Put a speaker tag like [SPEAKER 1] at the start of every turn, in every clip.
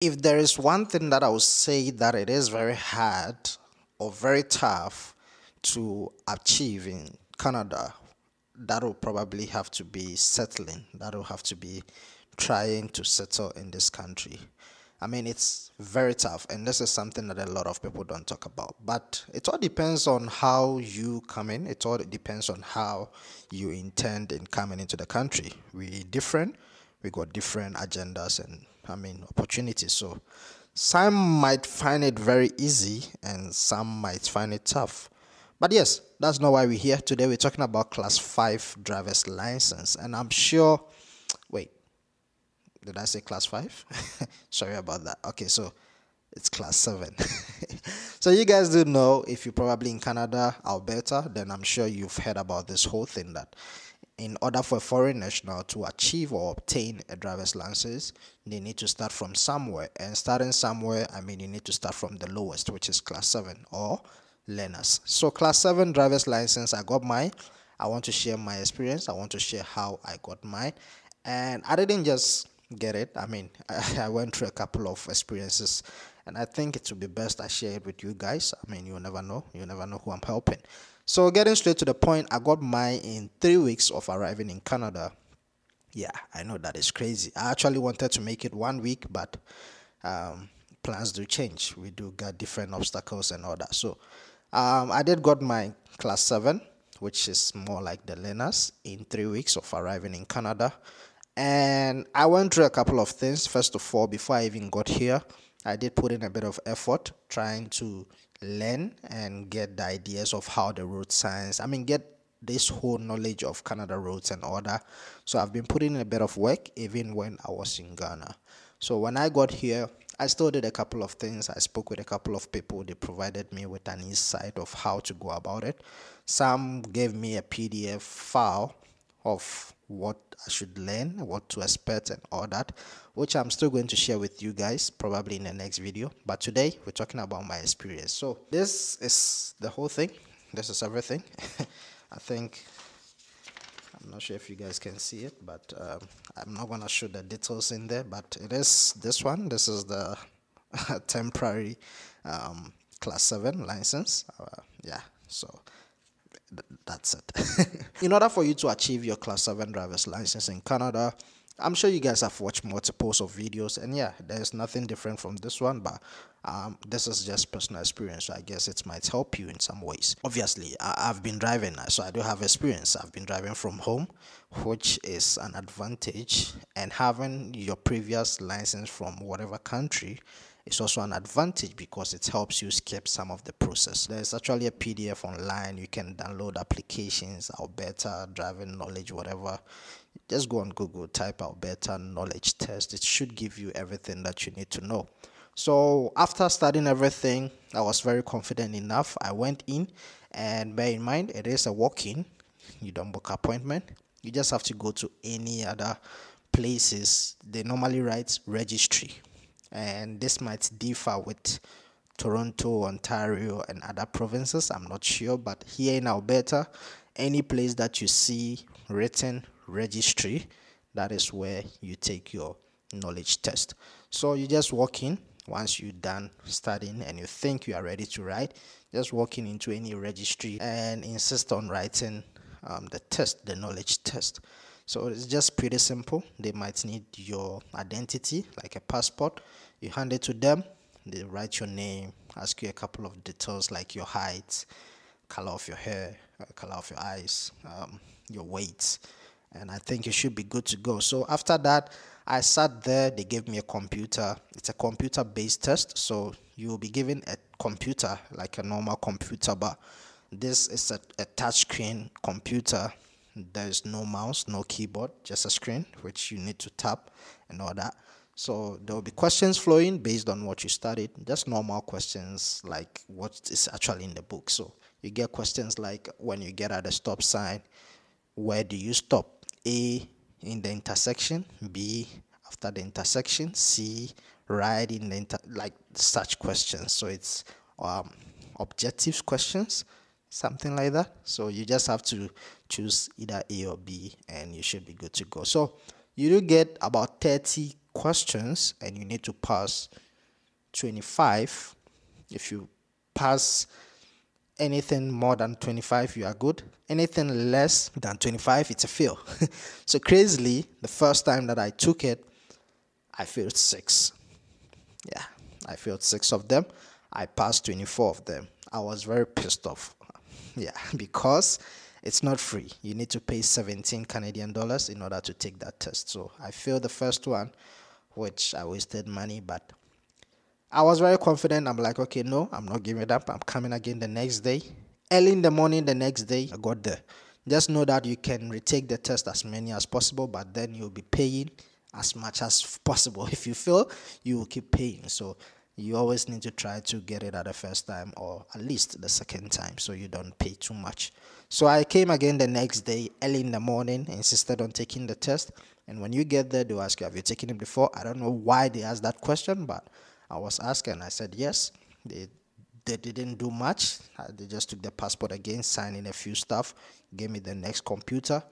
[SPEAKER 1] If there is one thing that I would say that it is very hard or very tough to achieve in Canada, that will probably have to be settling. That will have to be trying to settle in this country. I mean, it's very tough, and this is something that a lot of people don't talk about. But it all depends on how you come in. It all depends on how you intend in coming into the country. We different. We got different agendas and I mean opportunities. So some might find it very easy, and some might find it tough. But yes, that's not why we're here today. We're talking about Class 5 driver's license, and I'm sure. Wait, did I say class 5? Sorry about that. Okay, so it's class 7. So you guys do know, if you're probably in Canada, Alberta, then I'm sure you've heard about this whole thing that in order for a foreign national to achieve or obtain a driver's license, they need to start from somewhere. And starting somewhere, I mean, you need to start from the lowest, which is class 7 or learners. So class 7 driver's license, I got mine. I want to share my experience. I want to share how I got mine. And I didn't just get it. I mean, I went through a couple of experiences, and I think it would be best I share it with you guys. I mean, you never know. You never know who I'm helping. So getting straight to the point, I got mine in 3 weeks of arriving in Canada. Yeah, I know that is crazy. I actually wanted to make it 1 week, but plans do change. We do get different obstacles and all that. So I did got my class 7, which is more like the learners, in 3 weeks of arriving in Canada. And I went through a couple of things. First of all, before I even got here, I did put in a bit of effort trying to learn and get the ideas of how the road signs, I mean, get this whole knowledge of Canada roads and all that. So I've been putting in a bit of work even when I was in Ghana. So when I got here, I still did a couple of things. I spoke with a couple of people. They provided me with an insight of how to go about it. Some gave me a PDF file of what I should learn, what to expect and all that, which I'm still going to share with you guys probably in the next video. But today we're talking about my experience. So this is the whole thing. This is everything. I think, I'm not sure if you guys can see it, but I'm not going to show the details in there, but it is this one. This is the temporary class 7 license. Yeah, so that's it. In order for you to achieve your class 7 driver's license in Canada, I'm sure you guys have watched multiples of videos, and yeah, there's nothing different from this one, but this is just personal experience, so I guess it might help you in some ways. Obviously, I've been driving, so I do have experience. I've been driving from home, which is an advantage, and having your previous license from whatever country is also an advantage because it helps you skip some of the process. There's actually a PDF online. You can download applications, Alberta driving knowledge, whatever. Just go on Google, type Alberta knowledge test. It should give you everything that you need to know. So after studying everything, I was very confident enough. I went in, and bear in mind, it is a walk-in. You don't book appointment. You just have to go to any other places. They normally write registry, and this might differ with Toronto, Ontario, and other provinces. I'm not sure, but here in Alberta, any place that you see written registry, that is where you take your knowledge test. So you just walk in. Once you're done studying and you think you are ready to ride, just walk in into any registry and insist on writing the test, the knowledge test. So it's just pretty simple. They might need your identity, like a passport. You hand it to them. They write your name, ask you a couple of details like your height, color of your hair, color of your eyes, your weight, and I think you should be good to go. So after that, I sat there. They gave me a computer. It's a computer-based test, so you will be given a computer like a normal computer, but this is a touchscreen computer. There's no mouse, no keyboard, just a screen which you need to tap and all that. So there will be questions flowing based on what you studied, just normal questions like what is actually in the book. So you get questions like, when you get at a stop sign, where do you stop? A, in the intersection. B, after the intersection. C, right in the like such questions. So it's objective questions, something like that. So you just have to choose either A or B, and you should be good to go. So you do get about 30 questions and you need to pass 25. If you pass anything more than 25, you are good. Anything less than 25, it's a fail. So crazily, the first time that I took it, I failed 6. Yeah, I failed 6 of them. I passed 24 of them. I was very pissed off. Yeah, because it's not free. You need to pay 17 Canadian dollars in order to take that test. So I failed the first one, which I wasted money, but I was very confident. I'm like, okay, no, I'm not giving it up. I'm coming again the next day. Early in the morning the next day, I got there. Just know that you can retake the test as many as possible, but then you'll be paying as much as possible. If you fail, you will keep paying. So you always need to try to get it at the first time or at least the second time so you don't pay too much. So I came again the next day, early in the morning, insisted on taking the test. And when you get there, they'll ask you, have you taken it before? I don't know why they asked that question, but I was asking. I said yes. They didn't do much. They just took the passport again, signed in a few stuff, gave me the next computer,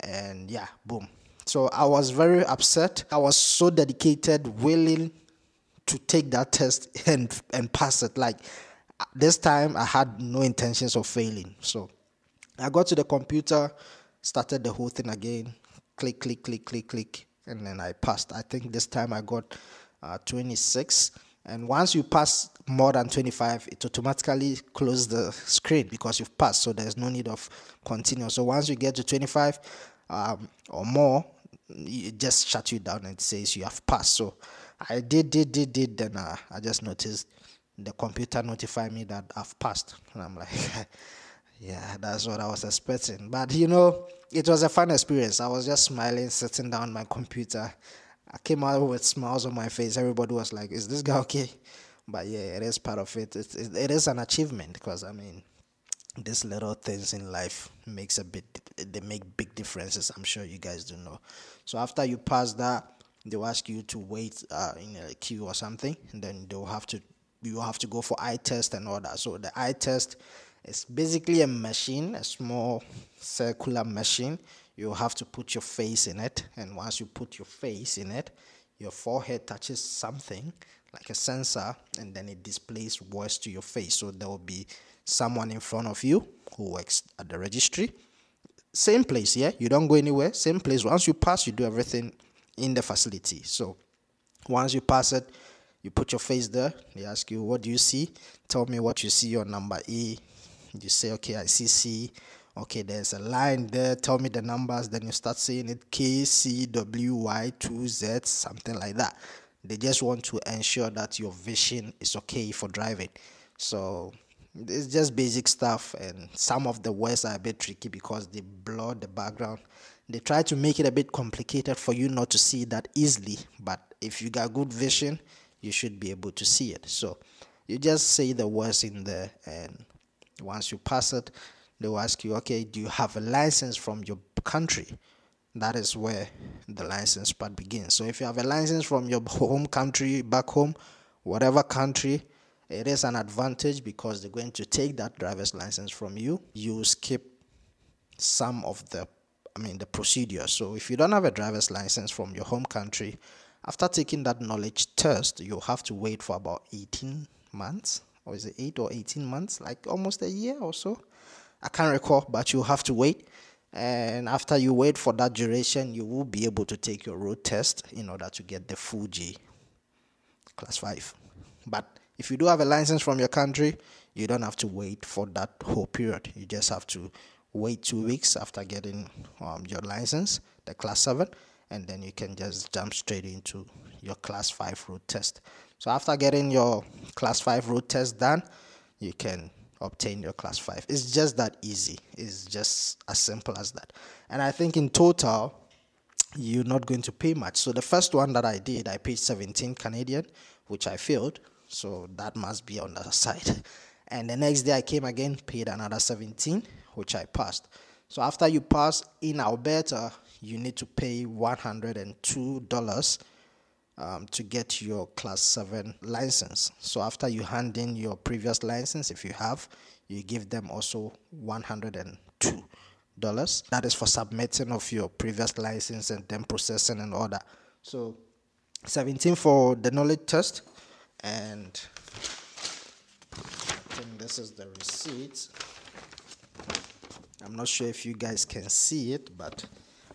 [SPEAKER 1] and yeah, boom. So I was very upset. I was so dedicated, willing to take that test and pass it. Like this time I had no intentions of failing. So I got to the computer, started the whole thing again, click, click, click, click, click, and then I passed. I think this time I got 26. And once you pass more than 25, it automatically closes the screen because you've passed. So there's no need of continue. So once you get to 25 or more, it just shut you down and it says you have passed. So I did. Then I just noticed the computer notified me that I've passed. And I'm like, yeah, that's what I was expecting. But you know, it was a fun experience. I was just smiling, sitting down on my computer. I came out with smiles on my face. Everybody was like, is this guy okay? But yeah, it is part of it. It is an achievement because, I mean, these little things in life they make big differences. I'm sure you guys do know. So after you pass that, they'll ask you to wait in a queue or something. And then you have to go for eye test and all that. So the eye test is basically a machine, a small circular machine. You have to put your face in it, and once you put your face in it, your forehead touches something like a sensor, and then it displays words to your face. So there will be someone in front of you who works at the registry. Same place, yeah? You don't go anywhere, same place. Once you pass, you do everything in the facility. So once you pass it, you put your face there. They ask you, what do you see? Tell me what you see on number E. You say, okay, I see C. Okay, there's a line there. Tell me the numbers. Then you start saying it K, C, W, Y, 2, Z, something like that. They just want to ensure that your vision is okay for driving. So it's just basic stuff, and some of the words are a bit tricky because they blur the background. They try to make it a bit complicated for you not to see that easily, but if you got good vision, you should be able to see it. So you just say the words in there, and once you pass it, they'll ask you, okay, do you have a license from your country? That is where the license part begins. So if you have a license from your home country, back home, whatever country, it is an advantage because they're going to take that driver's license from you. You skip some of the procedure. So if you don't have a driver's license from your home country, after taking that knowledge test, you'll have to wait for about 18 months, or is it 8 or 18 months, like almost a year or so. I can't recall, but you have to wait. And after you wait for that duration, you will be able to take your road test in order to get the full G class 5. But if you do have a license from your country, you don't have to wait for that whole period. You just have to wait 2 weeks after getting your license, the class 7, and then you can just jump straight into your class 5 road test. So after getting your class 5 road test done, you can obtain your class 5. It's just that easy. It's just as simple as that. And I think in total, you're not going to pay much. So the first one that I did, I paid 17 Canadian, which I failed. So that must be on the side. And the next day I came again, paid another 17, which I passed. So after you pass in Alberta, you need to pay $102 to get your class 7 license. So after you hand in your previous license, if you have, you give them also $102. That is for submitting of your previous license and then processing and all that. So 17 for the knowledge test, and I think this is the receipt. I'm not sure if you guys can see it, but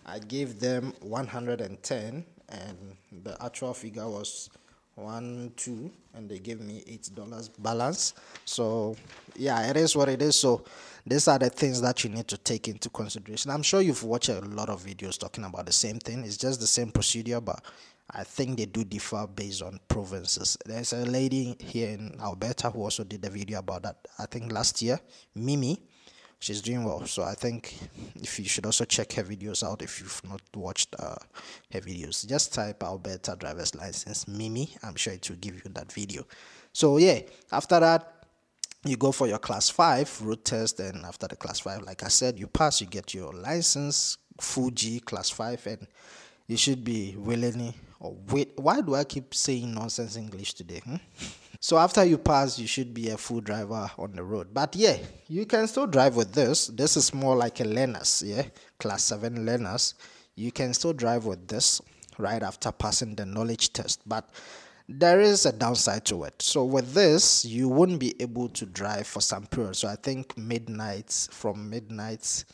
[SPEAKER 1] I gave them 110 and the actual figure was 1 2, and they gave me $8 balance. So yeah, it is what it is. So these are the things that you need to take into consideration. I'm sure you've watched a lot of videos talking about the same thing. It's just the same procedure, but I think they do differ based on provinces. There's a lady here in Alberta who also did a video about that, I think last year, Mimi. She's doing well, so I think if you should also check her videos out if you've not watched her videos. Just type Alberta driver's license Mimi. I'm sure it will give you that video. So yeah, after that you go for your class 5 road test, and after the class 5, like I said, you pass, you get your license, full G class 5, and you should be willingly, or wait, why do I keep saying nonsense English today? So after you pass, you should be a full driver on the road. But yeah, you can still drive with this. This is more like a learners, yeah, class 7 learners. You can still drive with this right after passing the knowledge test. But there is a downside to it. So with this, you won't be able to drive for some period. So I think from midnight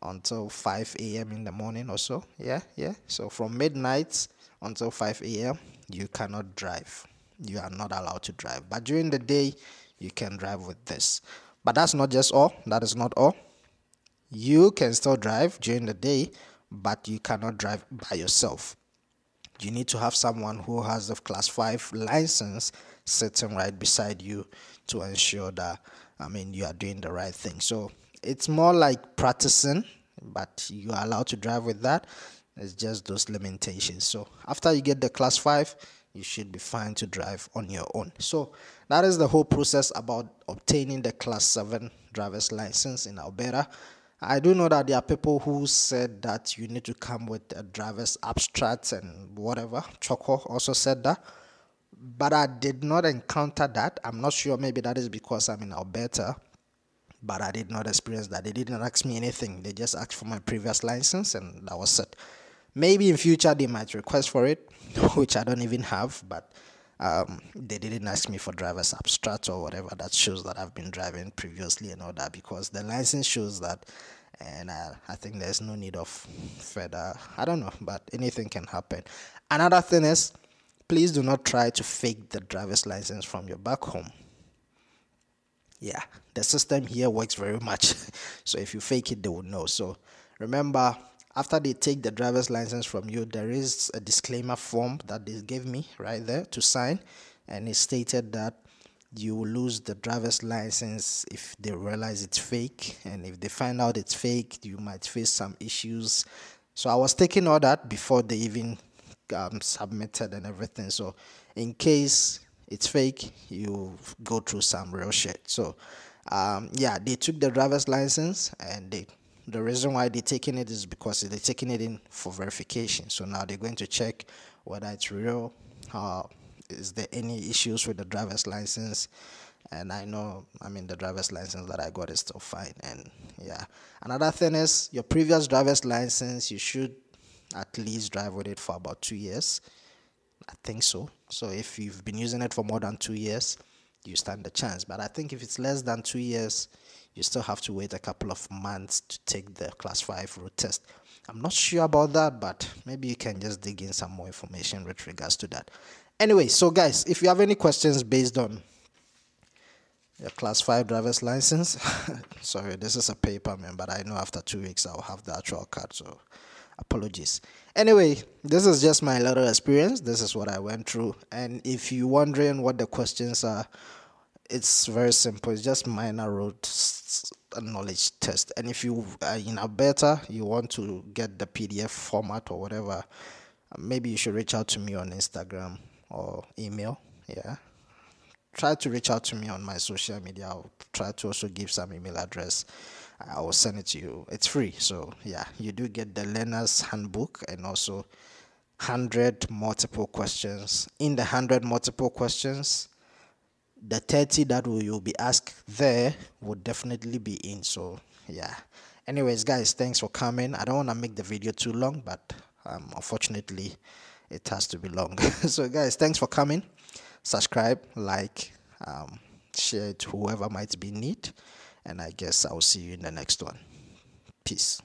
[SPEAKER 1] until 5 a.m. in the morning or so. Yeah. So from midnight until 5 a.m., you cannot drive. You are not allowed to drive. But during the day, you can drive with this. But that's not just all. That is not all. You can still drive during the day, but you cannot drive by yourself. You need to have someone who has the class 5 license sitting right beside you to ensure that, you are doing the right thing. So it's more like practicing, but you are allowed to drive with that. It's just those limitations. So after you get the class 5, you should be fine to drive on your own. So that is the whole process about obtaining the class 7 driver's license in Alberta. I do know that there are people who said that you need to come with a driver's abstract and whatever. Choco also said that, but I did not encounter that. I'm not sure, maybe that is because I'm in Alberta, but I did not experience that. They didn't ask me anything. They just asked for my previous license, and that was it. Maybe in future they might request for it, which I don't even have, but they didn't ask me for driver's abstract or whatever that shows that I've been driving previously and all that, because the license shows that, and I think there's no need of further, I don't know, but anything can happen. Another thing is, please do not try to fake the driver's license from your back home. Yeah, the system here works very much. So if you fake it, they will know. So remember, after they take the driver's license from you, there is a disclaimer form that they gave me right there to sign, and it stated that you will lose the driver's license if they realize it's fake, and if they find out it's fake, you might face some issues. So I was taking all that before they even submitted and everything. So in case it's fake, you go through some real shit. So yeah, they took the driver's license, and the reason why they're taking it is because they're taking it in for verification. So now they're going to check whether it's real. Is there any issues with the driver's license? And I know, the driver's license that I got is still fine. And yeah, another thing is, your previous driver's license, you should at least drive with it for about 2 years. I think so. So if you've been using it for more than 2 years, you stand a chance. But I think if it's less than 2 years, you still have to wait a couple of months to take the class 5 road test. I'm not sure about that, but maybe you can just dig in some more information with regards to that. Anyway, so guys, if you have any questions based on your class 5 driver's license, sorry, this is a paper, man, but I know after 2 weeks I'll have the actual card, so apologies. Anyway, this is just my little experience. This is what I went through, and if you're wondering what the questions are, it's very simple. It's just minor road knowledge test. And if you are in Alberta, you want to get the PDF format or whatever, maybe you should reach out to me on Instagram or email. Yeah, try to reach out to me on my social media. I'll try to also give some email address. I will send it to you. It's free. So yeah, you do get the learner's handbook and also 100 multiple questions. In the 100 multiple questions, the 30 that you'll be asked there will definitely be in. So yeah, anyways guys, thanks for coming. I don't want to make the video too long, but unfortunately it has to be long. So guys, thanks for coming. Subscribe, like, share it to whoever might be in need, and I guess I'll see you in the next one. Peace.